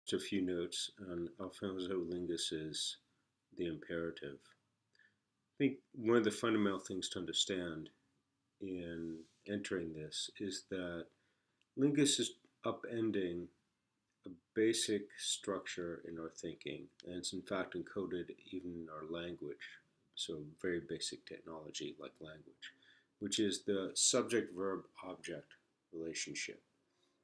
Just a few notes on Alphonso Lingis' The Imperative. I think one of the fundamental things to understand in entering this is that Lingis is upending a basic structure in our thinking, and it's in fact encoded even in our language, so very basic technology like language, which is the subject-verb-object relationship.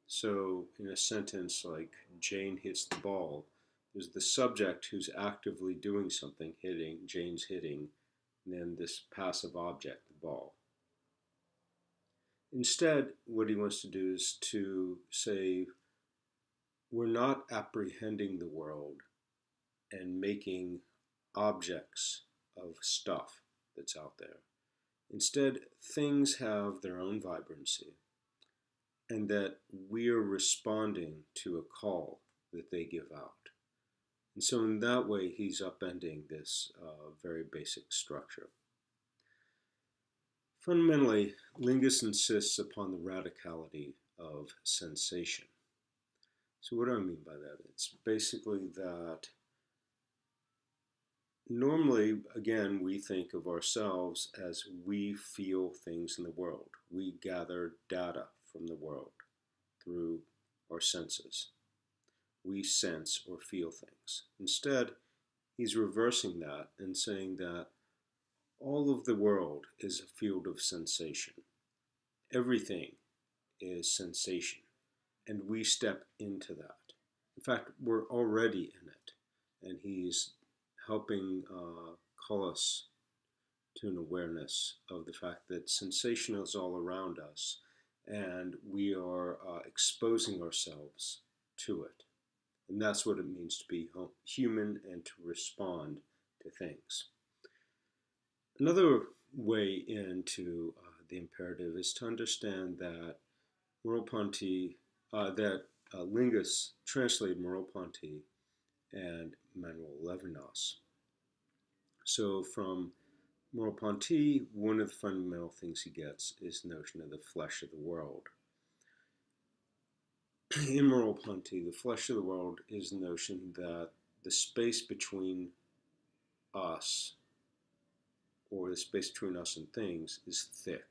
So in a sentence like Jane hits the ball, there's the subject who's actively doing something, hitting, Jane's hitting, and then this passive object, the ball. Instead, what he wants to do is to say, we're not apprehending the world and making objects of stuff that's out there. Instead, things have their own vibrancy, and that we're responding to a call that they give out. And so in that way, he's upending this very basic structure. Fundamentally, Lingis insists upon the radicality of sensation. So what do I mean by that? It's basically that normally, again, we think of ourselves as we feel things in the world. We gather data from the world through our senses. We sense or feel things. Instead, he's reversing that and saying that all of the world is a field of sensation. Everything is sensation, and we step into that. In fact, we're already in it, and he's helping call us to an awareness of the fact that sensation is all around us, and we are exposing ourselves to it. And that's what it means to be human and to respond to things. Another way into the imperative is to understand that Lingis translated Merleau-Ponty and Manuel Levinas. So from Merleau-Ponty, one of the fundamental things he gets is the notion of the flesh of the world. In Merleau-Ponty, the flesh of the world is the notion that the space between us, or the space between us and things, is thick.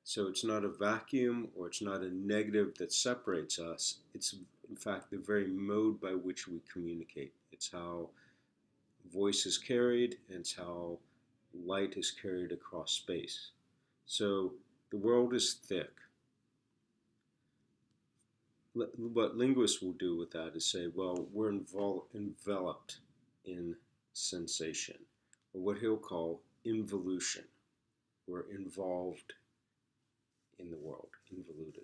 So it's not a vacuum, or it's not a negative that separates us. It's, in fact, the very mode by which we communicate. It's how voice is carried, and it's how light is carried across space. So the world is thick. What linguists will do with that is say, well, we're enveloped in sensation, or what he'll call involution. We're involved in the world, involuted.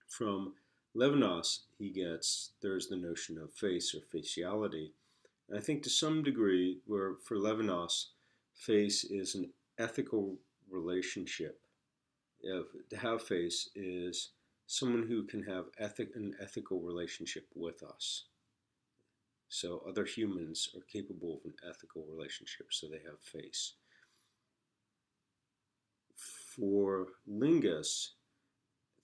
From Levinas, there's the notion of face or faciality. And I think to some degree, where for Levinas, face is an ethical relationship. To have face is someone who can have an ethical relationship with us. So other humans are capable of an ethical relationship, so they have face. For Lingis,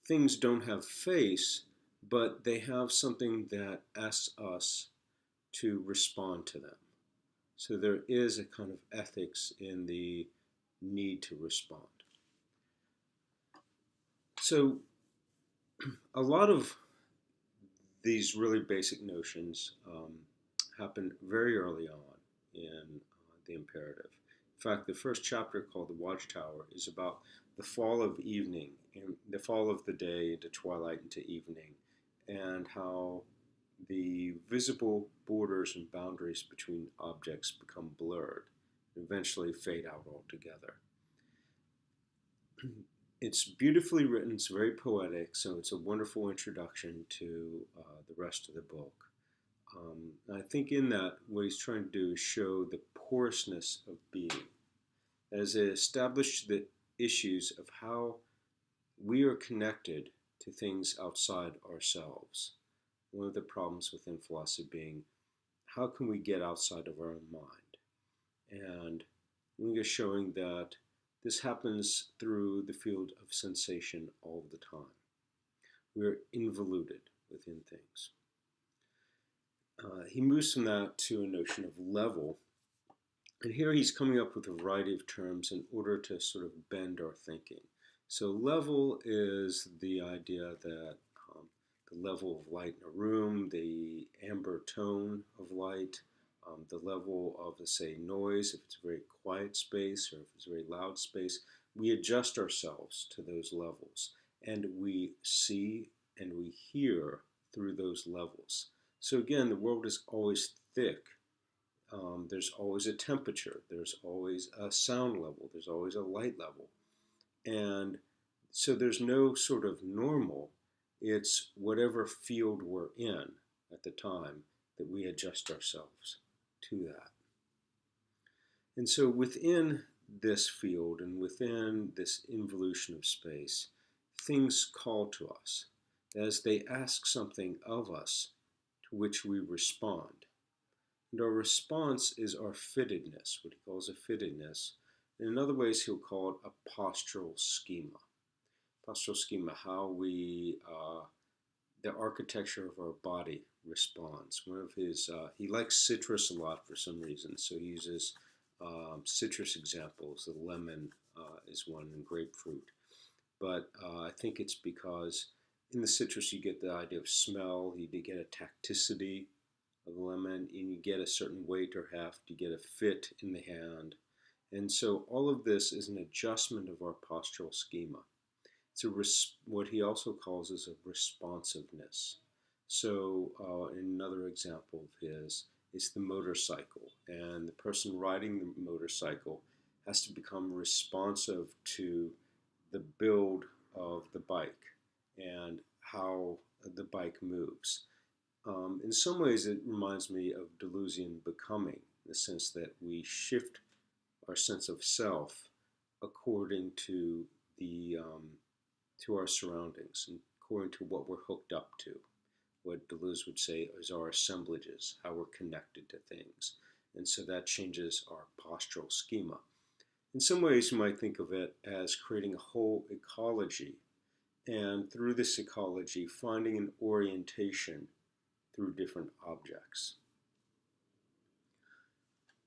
things don't have face, but they have something that asks us to respond to them. So there is a kind of ethics in the need to respond. So a lot of these really basic notions happen very early on in the imperative. In fact, the first chapter, called The Watchtower, is about the fall of evening, and the fall of the day into twilight into evening, and how the visible borders and boundaries between objects become blurred and eventually fade out altogether. It's beautifully written, it's very poetic, so it's a wonderful introduction to the rest of the book. I think in that, what he's trying to do is show the porousness of being, as it established the issues of how we are connected to things outside ourselves. One of the problems within philosophy being, how can we get outside of our own mind? And Lingis is showing that this happens through the field of sensation all the time. We're involuted within things. he moves from that to a notion of level. And here he's coming up with a variety of terms in order to sort of bend our thinking. So level is the idea that the level of light in a room, the amber tone of light, the level of, let's say, noise, if it's a very quiet space or if it's a very loud space, we adjust ourselves to those levels. And we see and we hear through those levels. So again, the world is always thick. There's always a temperature, there's always a sound level, there's always a light level. And so there's no sort of normal. It's whatever field we're in at the time that we adjust ourselves to that. And so within this field and within this involution of space, things call to us as they ask something of us to which we respond. And our response is our fittedness, what he calls a fittedness. And in other ways, he'll call it a postural schema. Postural schema, how we, the architecture of our body responds. One of his, he likes citrus a lot for some reason, so he uses citrus examples. The lemon is one, and grapefruit. But I think it's because in the citrus you get the idea of smell, you get a tacticity of lemon, and you get a certain weight or heft, you get a fit in the hand. And so all of this is an adjustment of our postural schema. It's what he also calls is a responsiveness. So another example of his is the motorcycle. And the person riding the motorcycle has to become responsive to the build of the bike and how the bike moves. In some ways, it reminds me of Deleuzian becoming, in the sense that we shift our sense of self according to the to our surroundings and according to what we're hooked up to. What Deleuze would say is our assemblages, how we're connected to things, and so that changes our postural schema. In some ways, you might think of it as creating a whole ecology, and through this ecology, finding an orientation through different objects.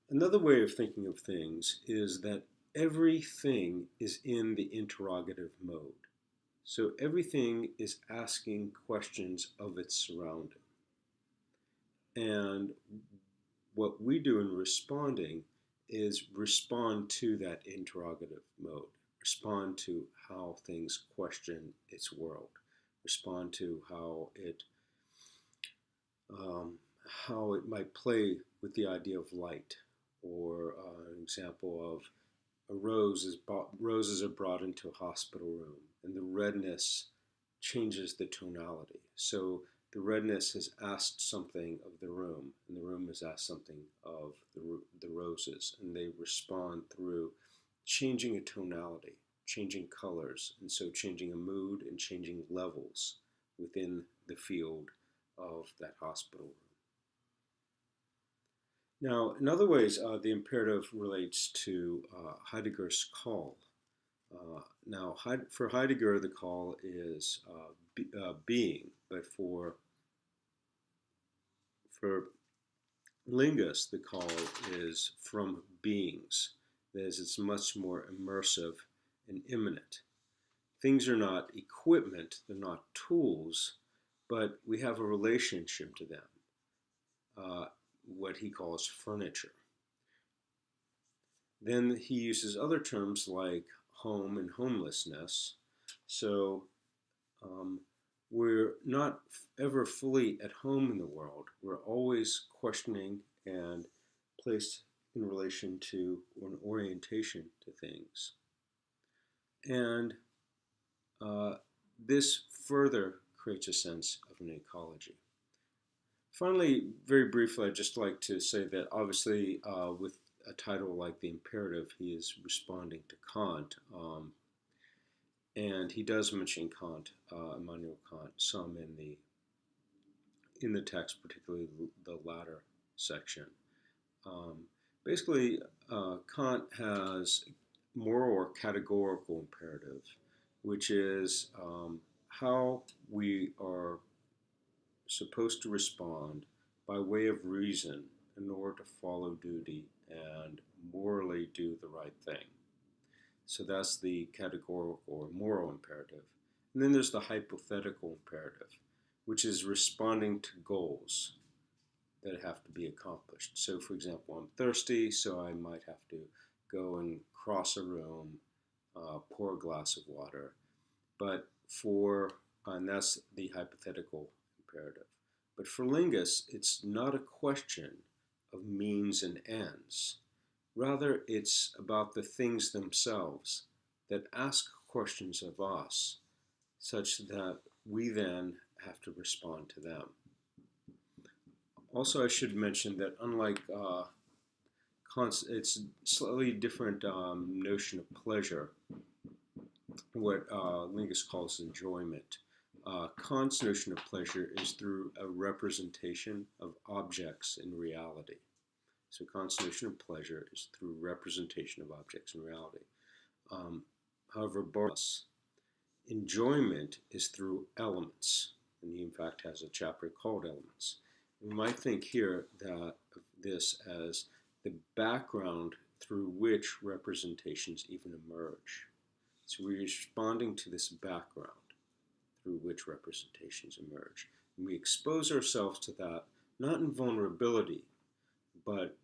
Another way of thinking of things is that everything is in the interrogative mode. So everything is asking questions of its surrounding. And what we do in responding is respond to that interrogative mode, respond to how things question its world, respond to how it might play with the idea of light, or an example of roses are brought into a hospital room, and the redness changes the tonality. So the redness has asked something of the room, and the room has asked something of the roses, and they respond through changing a tonality, changing colors, and so changing a mood and changing levels within the field of that hospital room. Now, in other ways, the imperative relates to Heidegger's call. Now, for Heidegger, the call is being, but for Lingis, the call is from beings. That is, it's much more immersive and immanent. Things are not equipment, they're not tools, but we have a relationship to them. What he calls furniture. Then he uses other terms like home and homelessness. So we're not ever fully at home in the world. We're always questioning and placed in relation to an orientation to things. And this further creates a sense of an ecology. Finally, very briefly, I'd just like to say that obviously with a title like The Imperative, he is responding to Kant. And he does mention Kant, Immanuel Kant, some in the text, particularly the latter section. Basically, Kant has moral or categorical imperative, which is how we are supposed to respond by way of reason in order to follow duty and morally do the right thing. So that's the categorical or moral imperative. And then there's the hypothetical imperative, which is responding to goals that have to be accomplished. So, for example, I'm thirsty, so I might have to go and cross a room, pour a glass of water. And that's the hypothetical imperative. But for Lingis, it's not a question of means and ends. Rather, it's about the things themselves that ask questions of us, such that we then have to respond to them. Also, I should mention that unlike it's slightly different notion of pleasure, what Lingis calls enjoyment. Kant's notion of pleasure is through a representation of objects in reality. So Kant's notion of pleasure is through representation of objects in reality. However, Barthes' enjoyment is through elements, and he in fact has a chapter called Elements. We might think here that this as the background through which representations even emerge. So we're responding to this background through which representations emerge. And we expose ourselves to that, not in vulnerability, but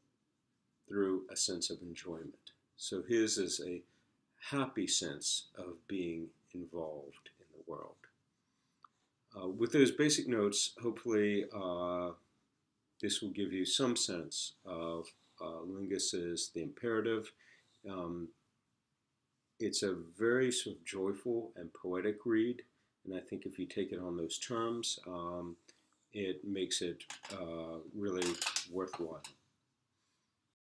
through a sense of enjoyment. So his is a happy sense of being involved in the world. With those basic notes, hopefully this will give you some sense of Lingis's The Imperative. It's a very sort of joyful and poetic read, and I think if you take it on those terms, it makes it really worthwhile.